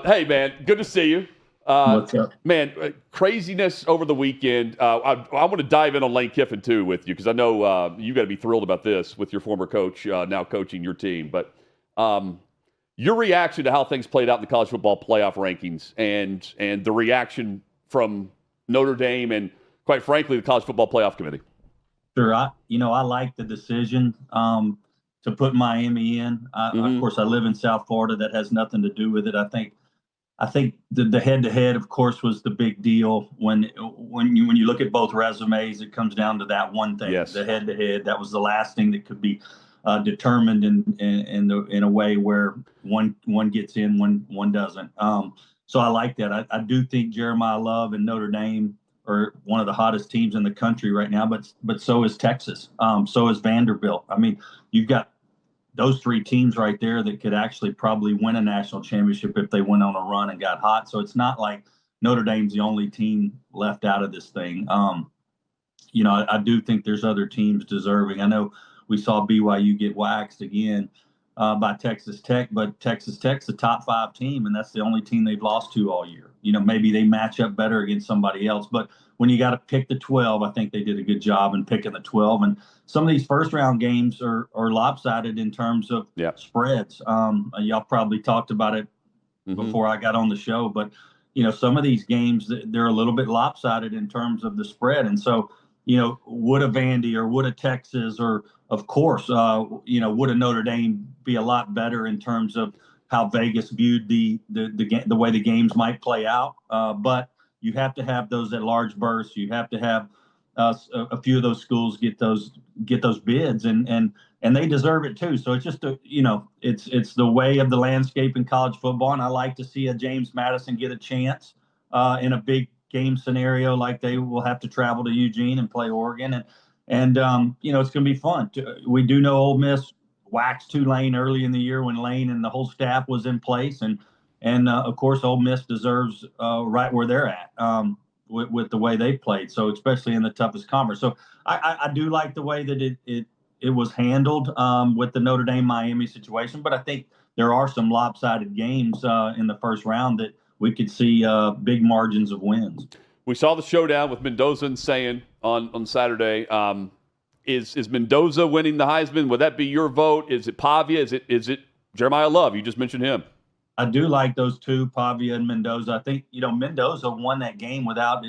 Hey, man, good to see you. What's up? Man, craziness over the weekend. I want to dive in on Lane Kiffin, too, with you, because I know you got to be thrilled about this with your former coach now coaching your team. But your reaction to how things played out in the college football playoff rankings and the reaction from Notre Dame and, quite frankly, the College Football Playoff Committee. Sure. I like the decision to put Miami in. Of course, I live in South Florida. That has nothing to do with it. I think the head-to-head, of course, was the big deal. When you look at both resumes, it comes down to that one thing. Yes. The head-to-head. That was the last thing that could be determined in a way where one gets in, one doesn't. So I like that. I do think Jeremiah Love and Notre Dame are one of the hottest teams in the country right now, but so is Texas. So is Vanderbilt. I mean, you've got those three teams right there that could actually probably win a national championship if they went on a run and got hot. So it's not like Notre Dame's the only team left out of this thing. I do think there's other teams deserving. I know we saw BYU get waxed again by Texas Tech, but Texas Tech's a top 5 team, and that's the only team they've lost to all year. Maybe they match up better against somebody else, but when you got to pick the 12, I think they did a good job in picking the 12. And some of these first-round games are lopsided in terms of spreads. Y'all probably talked about it before I got on the show, but some of these games, they're a little bit lopsided in terms of the spread. And so, would a Vandy or would a Texas or, of course, would a Notre Dame be a lot better in terms of how Vegas viewed the way the games might play out? But you have to have those at large bursts. You have to have a few of those schools get those bids, and they deserve it too. So it's just it's the way of the landscape in college football, and I like to see a James Madison get a chance in a big game scenario like they will have to travel to Eugene and play Oregon, and it's going to be fun. We do know Ole Miss waxed Tulane early in the year when Lane and the whole staff was in place, and of course Ole Miss deserves right where they're at with the way they played. So especially in the toughest conference. So I do like the way that it was handled with the Notre Dame Miami situation, but I think there are some lopsided games in the first round that we could see big margins of wins. We saw the showdown with Mendoza and Sayin on Saturday. Is Mendoza winning the Heisman? Would that be your vote? Is it Pavia? Is it Jeremiah Love? You just mentioned him. I do like those two, Pavia and Mendoza. I think Mendoza won that game without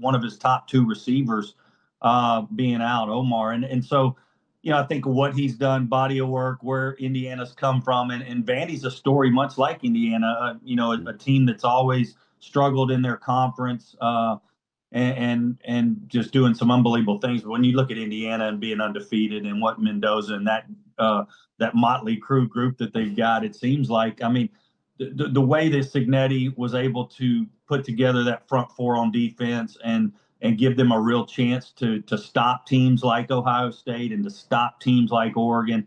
one of his top 2 receivers being out, Omar, and so I think what he's done, body of work, where Indiana's come from, and Vandy's a story much like Indiana. A team that's always struggled in their conference. And just doing some unbelievable things. But when you look at Indiana and being undefeated and what Mendoza and that motley crew group that they've got, it seems like, the way that Cignetti was able to put together that front 4 on defense and give them a real chance to stop teams like Ohio State and to stop teams like Oregon.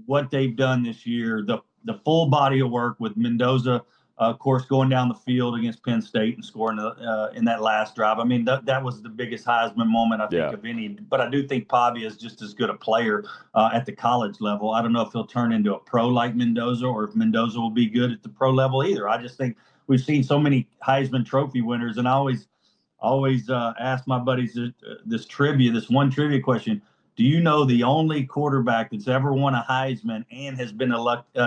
What they've done this year, the full body of work with Mendoza, of course, going down the field against Penn State and scoring in that last drive. That was the biggest Heisman moment, I think, of any. But I do think Pavia is just as good a player at the college level. I don't know if he'll turn into a pro like Mendoza or if Mendoza will be good at the pro level either. I just think we've seen so many Heisman Trophy winners, and I always ask my buddies this one trivia question. Do you know the only quarterback that's ever won a Heisman and has been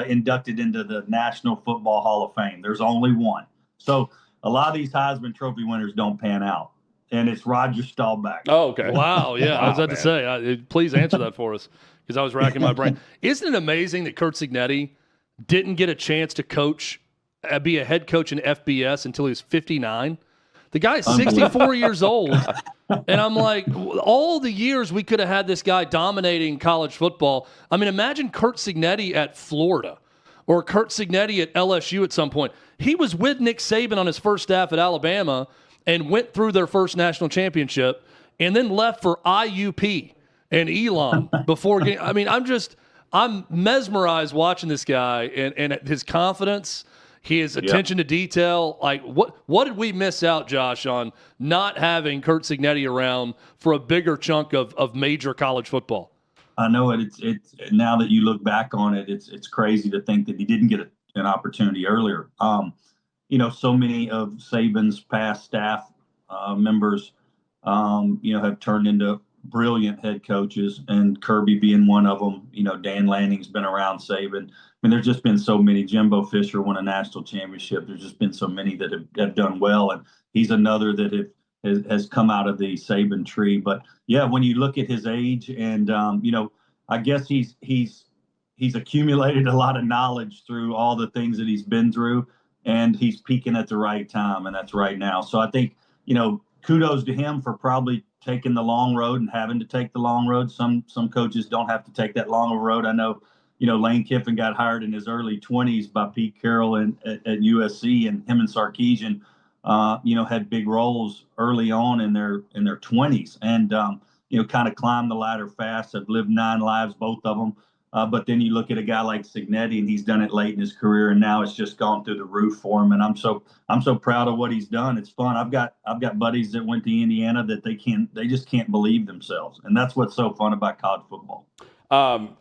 inducted into the National Football Hall of Fame? There's only one. So a lot of these Heisman Trophy winners don't pan out, and it's Roger Staubach. Oh, okay. Wow, yeah. I was about to say, please answer that for us because I was racking my brain. Isn't it amazing that Curt Cignetti didn't get a chance to be a head coach in FBS until he was 59? The guy's 64 years old, and I'm like, all the years we could have had this guy dominating college football. Imagine Curt Cignetti at Florida or Curt Cignetti at LSU at some point. He was with Nick Saban on his first staff at Alabama and went through their first national championship and then left for IUP and Elon before getting – I'm mesmerized watching this guy and his confidence – his attention to detail. Like, what did we miss out, Josh, on not having Curt Cignetti around for a bigger chunk of major college football? I know it. It's now that you look back on it, it's crazy to think that he didn't get an opportunity earlier. So many of Saban's past staff members, have turned into brilliant head coaches, and Kirby being one of them. Dan Lanning's been around Saban. I mean, there's just been so many. Jimbo Fisher won a national championship. There's just been so many that have done well, and he's another that has come out of the Saban tree. But yeah, when you look at his age, and I guess he's accumulated a lot of knowledge through all the things that he's been through, and he's peaking at the right time, and that's right now. So I think, kudos to him for probably taking the long road and having to take the long road. Some coaches don't have to take that long of a road. I know, Lane Kiffin got hired in his early 20s by Pete Carroll at USC, and him and Sarkisian, had big roles early on in their 20s, and kind of climbed the ladder fast. Have lived 9 lives, both of them. But then you look at a guy like Cignetti, and he's done it late in his career, and now it's just gone through the roof for him. And I'm so proud of what he's done. It's fun. I've got buddies that went to Indiana that they just can't believe themselves, and that's what's so fun about college football. Not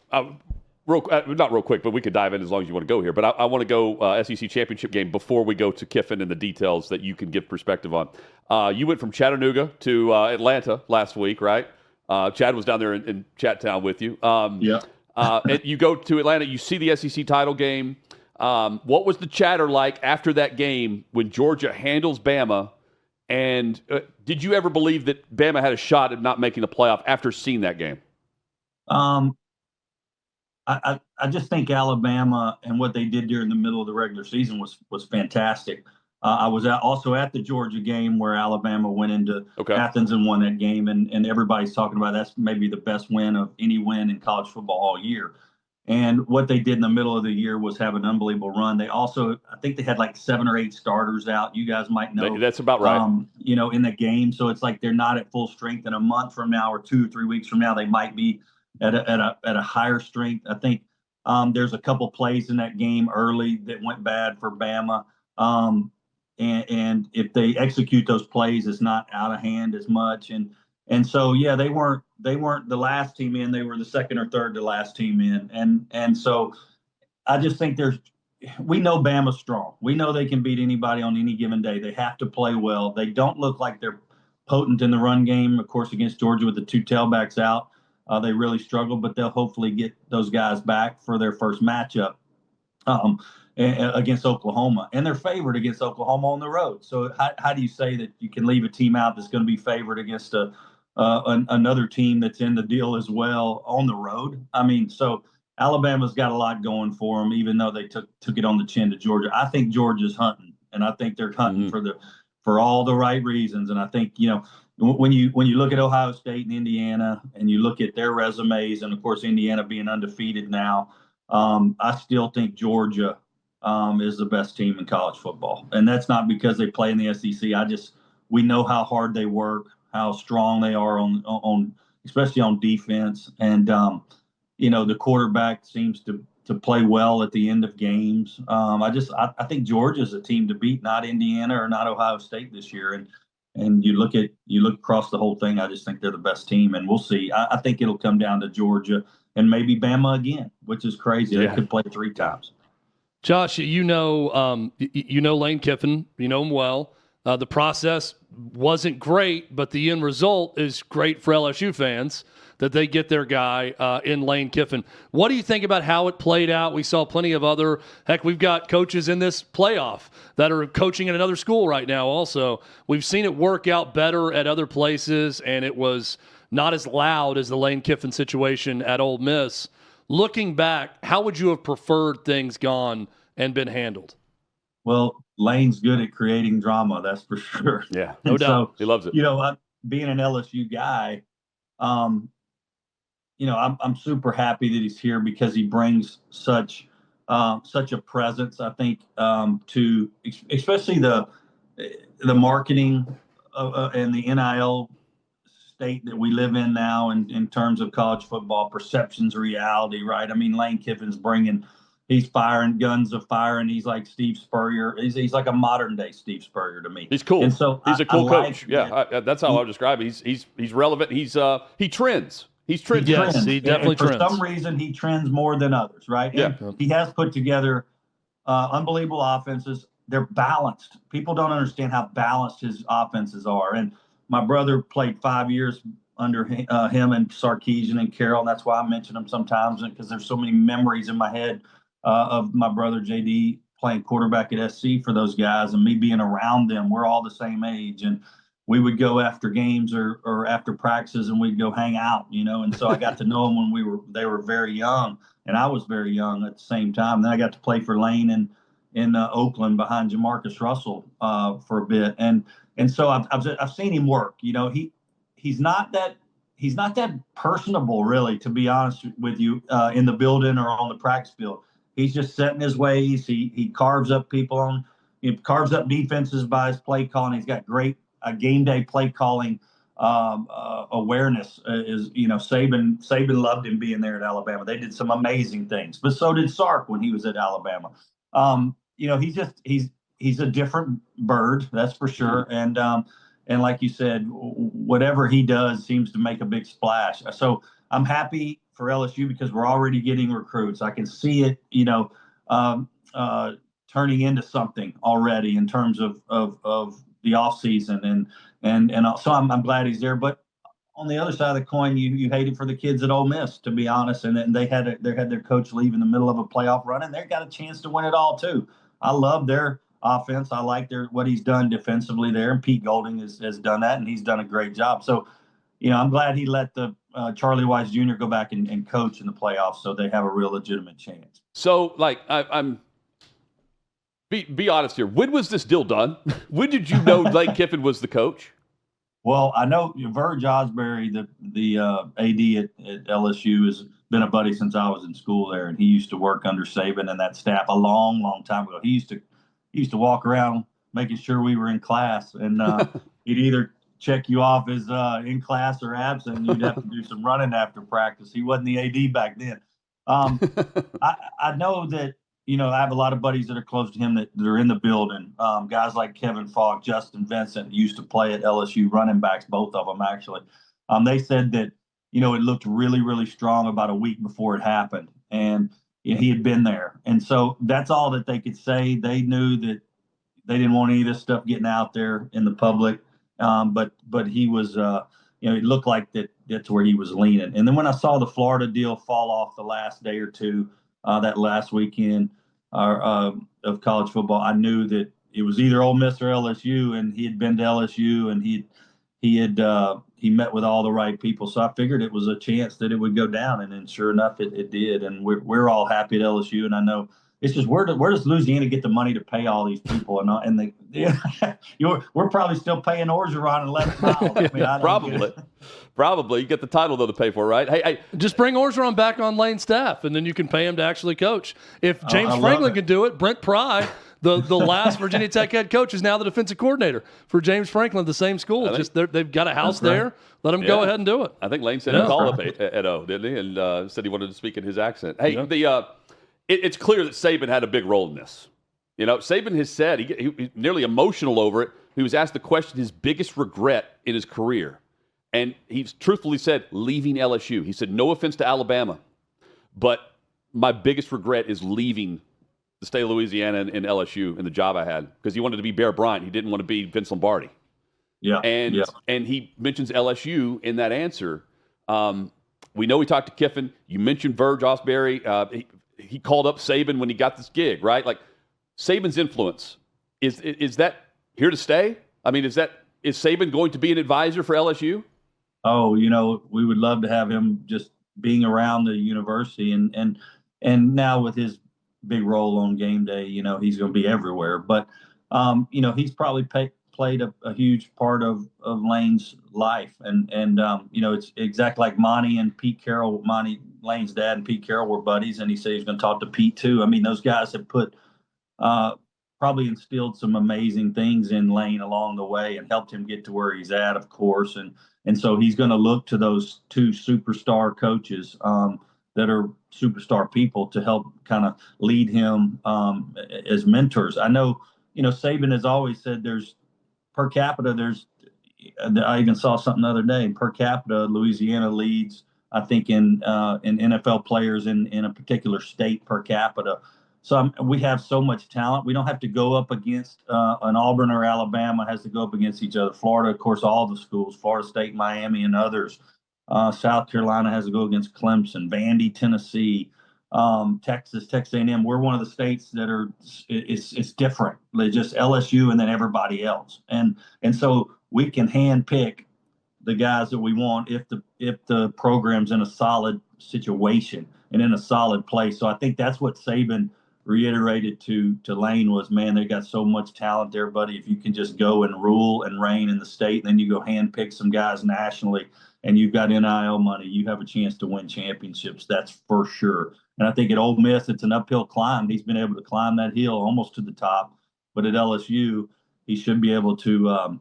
real quick, but we could dive in as long as you want to go here. But I want to go SEC championship game before we go to Kiffin and the details that you can give perspective on. You went from Chattanooga to Atlanta last week, right? Chad was down there in Chattown with you. Yeah. And you go to Atlanta, you see the SEC title game. What was the chatter like after that game when Georgia handles Bama? And did you ever believe that Bama had a shot at not making the playoff after seeing that game? I just think Alabama and what they did during the middle of the regular season was fantastic. I was also at the Georgia game where Alabama went into Athens and won that game, and everybody's talking about that's maybe the best win of any win in college football all year. And what they did in the middle of the year was have an unbelievable run. They also, I think they had like 7 or 8 starters out. You guys might know. That's about right. In the game. So it's like they're not at full strength. In a month from now or 2 or 3 weeks from now, they might be at a higher strength. I think there's a couple plays in that game early that went bad for Bama. And if they execute those plays, it's not out of hand as much. And so, yeah, they weren't the last team in. They were the second or third to last team in. And so I just think we know Bama's strong. We know they can beat anybody on any given day. They have to play well. They don't look like they're potent in the run game. Of course, against Georgia with the 2 tailbacks out, they really struggled, but they'll hopefully get those guys back for their first matchup against Oklahoma. And they're favored against Oklahoma on the road. So how do you say that you can leave a team out that's going to be favored against another team that's in the deal as well on the road? I mean, so Alabama's got a lot going for them, even though they took it on the chin to Georgia. I think Georgia's hunting, and I think they're hunting for all the right reasons. And I think, when you look at Ohio State and Indiana and you look at their resumes, and of course Indiana being undefeated now, I still think Georgia is the best team in college football. And that's not because they play in the SEC. We know how hard they work, how strong they are on especially on defense. And the quarterback seems to play well at the end of games. I think Georgia's a team to beat, not Indiana or not Ohio State this year. And you look across the whole thing, I just think they're the best team, and we'll see. I think it'll come down to Georgia and maybe Bama again, which is crazy. Yeah. They could play 3 times. Josh, you know Lane Kiffin, you know him well. The process wasn't great, but the end result is great for LSU fans that they get their guy in Lane Kiffin. What do you think about how it played out? We saw plenty of we've got coaches in this playoff that are coaching at another school right now also. We've seen it work out better at other places, and it was not as loud as the Lane Kiffin situation at Ole Miss. Looking back, how would you have preferred things gone and been handled? Well, Lane's good at creating drama, that's for sure. Yeah, no doubt. So, he loves it. Being an LSU guy, I'm super happy that he's here because he brings such a presence, I think, to especially the marketing and the NIL state that we live in now in terms of college football. Perception's reality, right? I mean, Lane Kiffin's he's firing guns of fire, and he's like Steve Spurrier. He's like a modern day Steve Spurrier to me. He's cool. And so he's a cool coach. That's how I would describe it. He's relevant. He trends. He trends. Yes, he definitely trends. For some reason, he trends more than others, right? Yeah. And he has put together unbelievable offenses. They're balanced. People don't understand how balanced his offenses are. And my brother played 5 years under him and Sarkisian and Carroll. And that's why I mention them sometimes, because there's so many memories in my head of my brother JD playing quarterback at SC for those guys and me being around them. We're all the same age. And we would go after games or after practices and we'd go hang out, And so I got to know them when they were very young, and I was very young at the same time. Then I got to play for Lane in Oakland behind Jamarcus Russell for a bit, and so I've seen him work. He's not that personable, really, to be honest with you, in the building or on the practice field. He's just set in his ways. He carves up people he carves up defenses by his play calling. He's got great game day play calling awareness. Saban loved him being there at Alabama. They did some amazing things, but so did Sark when he was at Alabama. He's a different bird, that's for sure. And like you said, whatever he does seems to make a big splash. So I'm happy for LSU because we're already getting recruits. I can see it, turning into something already in terms of the offseason. And so I'm glad he's there. But on the other side of the coin, you hate it for the kids at Ole Miss, to be honest. And they had their coach leave in the middle of a playoff run, and they got a chance to win it all too. I love their offense. I like what he's done defensively there, and Pete Golding has done that, and he's done a great job. So, I'm glad he let the Charlie Wise Jr. go back and coach in the playoffs, so they have a real legitimate chance. So, I'm be honest here. When was this deal done? When did you know Lane Kiffin was the coach? Well, I know Verge Osbury, the AD at LSU, has been a buddy since I was in school there, and he used to work under Saban and that staff a long, long time ago. He used to walk around making sure we were in class, and he'd either check you off as in class or absent, and you'd have to do some running after practice. He wasn't the AD back then. I know that. I have a lot of buddies that are close to him that are in the building. Guys like Kevin Falk, Justin Vincent used to play at LSU, running backs, both of them actually. They said that, it looked really, really strong about a week before it happened. And he had been there. And so that's all that they could say. They knew that they didn't want any of this stuff getting out there in the public. But he was, it looked like that's where he was leaning. And then when I saw the Florida deal fall off the last day or two, that last weekend of college football, I knew that it was either Ole Miss or LSU, and he had been to LSU, and he met with all the right people. So I figured it was a chance that it would go down, and then sure enough, it did. And we're all happy at LSU, and I know it's just where does Louisiana get the money to pay all these people? We're probably still paying Orgeron and 11 miles. Probably. You get the title, though, to pay for, right? Hey, just bring Orgeron back on Lane's staff, and then you can pay him to actually coach. If James Franklin can do it, Brent Pry, the last Virginia Tech head coach, is now the defensive coordinator for James Franklin, the same school. They've got a house there. Let him go ahead and do it. I think Lane said a call up at O, didn't he? And said he wanted to speak in his accent. Hey, it's clear that Saban had a big role in this. Saban has said he's nearly emotional over it. He was asked the question, his biggest regret in his career. And he's truthfully said, leaving LSU. He said, no offense to Alabama, but my biggest regret is leaving the state of Louisiana and LSU and the job I had, because he wanted to be Bear Bryant. He didn't want to be Vince Lombardi. Yeah. And he mentions LSU in that answer. We know he talked to Kiffin. You mentioned Verge Osbury. He called up Saban when he got this gig, right? Like, Saban's influence, is that here to stay? I mean, is Saban going to be an advisor for LSU? Oh, we would love to have him just being around the university, and now with his big role on game day, he's going to be everywhere. But he's probably played a huge part of Lane's life, and it's exactly like Monty and Pete Carroll. Lane's dad and Pete Carroll were buddies, and he said he's going to talk to Pete too. I mean, those guys have probably instilled some amazing things in Lane along the way and helped him get to where he's at, of course. And so he's going to look to those two superstar coaches that are superstar people to help kind of lead him as mentors. I know, Saban has always said there's per capita, I even saw something the other day, per capita, Louisiana leads, I think, in NFL players in a particular state per capita. So we have so much talent. We don't have to go up against an Auburn or Alabama has to go up against each other. Florida, of course, all the schools, Florida State, Miami, and others. South Carolina has to go against Clemson, Vandy, Tennessee, Texas A&M. We're one of the states that are it's different. They're just LSU and then everybody else, and so we can hand pick the guys that we want if the program's in a solid situation and in a solid place. So I think that's what Saban reiterated to Lane was, man, they got so much talent there, buddy. If you can just go and rule and reign in the state, and then you go hand pick some guys nationally, and you've got NIL money, you have a chance to win championships. That's for sure. And I think at Ole Miss, it's an uphill climb. He's been able to climb that hill almost to the top. But at LSU, he should be able to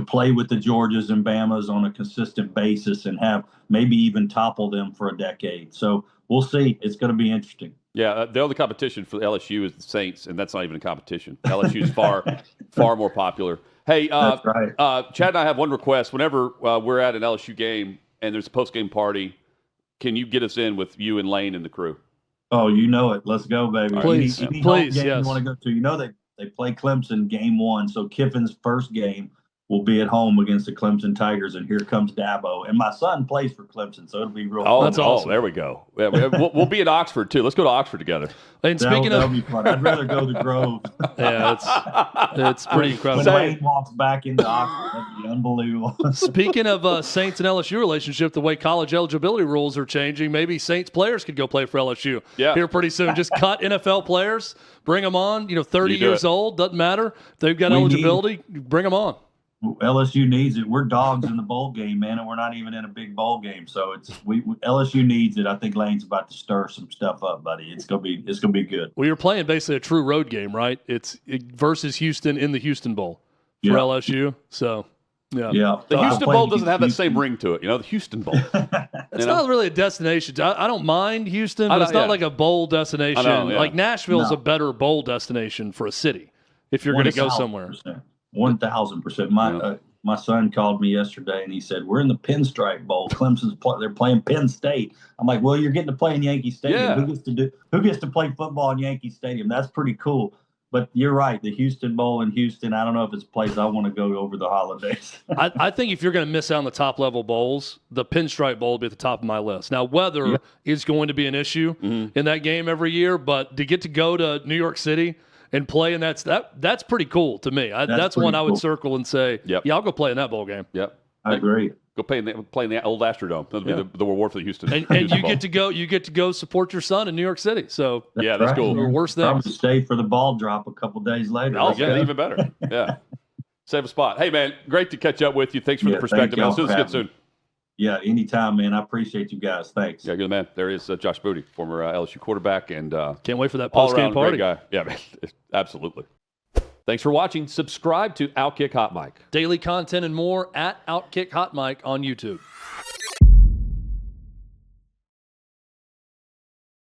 play with the Georgias and Bamas on a consistent basis and have maybe even topple them for a decade. So we'll see. It's going to be interesting. Yeah, the only competition for LSU is the Saints, and that's not even a competition. LSU is far more popular. Hey, That's right. Chad and I have one request. Whenever we're at an LSU game and there's a post-game party, can you get us in with you and Lane and the crew? Oh, you know it. Let's go, baby. Please, any please, game yes. you want to go to. You know they play Clemson game 1, so Kiffin's first game will be at home against the Clemson Tigers, and here comes Dabo. And my son plays for Clemson, so it'll be real fun. That's awesome. There we go. Yeah, we'll be in Oxford, too. Let's go to Oxford together. And That'll be fun. I'd rather go to Grove. Yeah, it's pretty incredible. When Wayne walks back into Oxford, that'd be unbelievable. Speaking of Saints and LSU relationship, the way college eligibility rules are changing, maybe Saints players could go play for LSU here pretty soon. Just cut NFL players, bring them on. 30 years old, doesn't matter. If they've got eligibility, bring them on. LSU needs it. We're dogs in the bowl game, man, and we're not even in a big bowl game. So LSU needs it. I think Lane's about to stir some stuff up, buddy. It's gonna be good. Well, you're playing basically a true road game, right? It's versus Houston in the Houston Bowl for LSU. So yeah. The Houston Bowl doesn't have that same ring to it, the Houston Bowl. It's not really a destination. I don't mind Houston, but it's not like a bowl destination. Like Nashville's a better bowl destination for a city if you're going to go somewhere. 1,000%. My son called me yesterday and he said, "We're in the Pinstripe Bowl. They're playing Penn State." I'm like, "Well, you're getting to play in Yankee Stadium. Yeah. Who gets to play football in Yankee Stadium? That's pretty cool." But you're right. The Houston Bowl in Houston, I don't know if it's a place I want to go over the holidays. I think if you're going to miss out on the top level bowls, the Pinstripe Bowl will be at the top of my list. Now, weather is going to be an issue in that game every year, but to get to go to New York City and play, and that's pretty cool to me. That's one I would circle and say, I'll go play in that bowl game. Yep, I agree. Go play in the old Astrodome. That'll be the reward for the Houston. And Houston you get to go support your son in New York City. So that's cool. Or worse things. Probably stay for the ball drop a couple days later. Even better. Yeah, save a spot. Hey man, great to catch up with you. Thanks for the perspective. Let's do this again soon. Yeah, anytime, man. I appreciate you guys. Thanks. Yeah, good man. There is Josh Booty, former LSU quarterback, and can't wait for that post-game party. Great guy. Yeah, man, absolutely. Thanks for watching. Subscribe to OutKick Hot Mic. Daily content and more at OutKick Hot Mic on YouTube.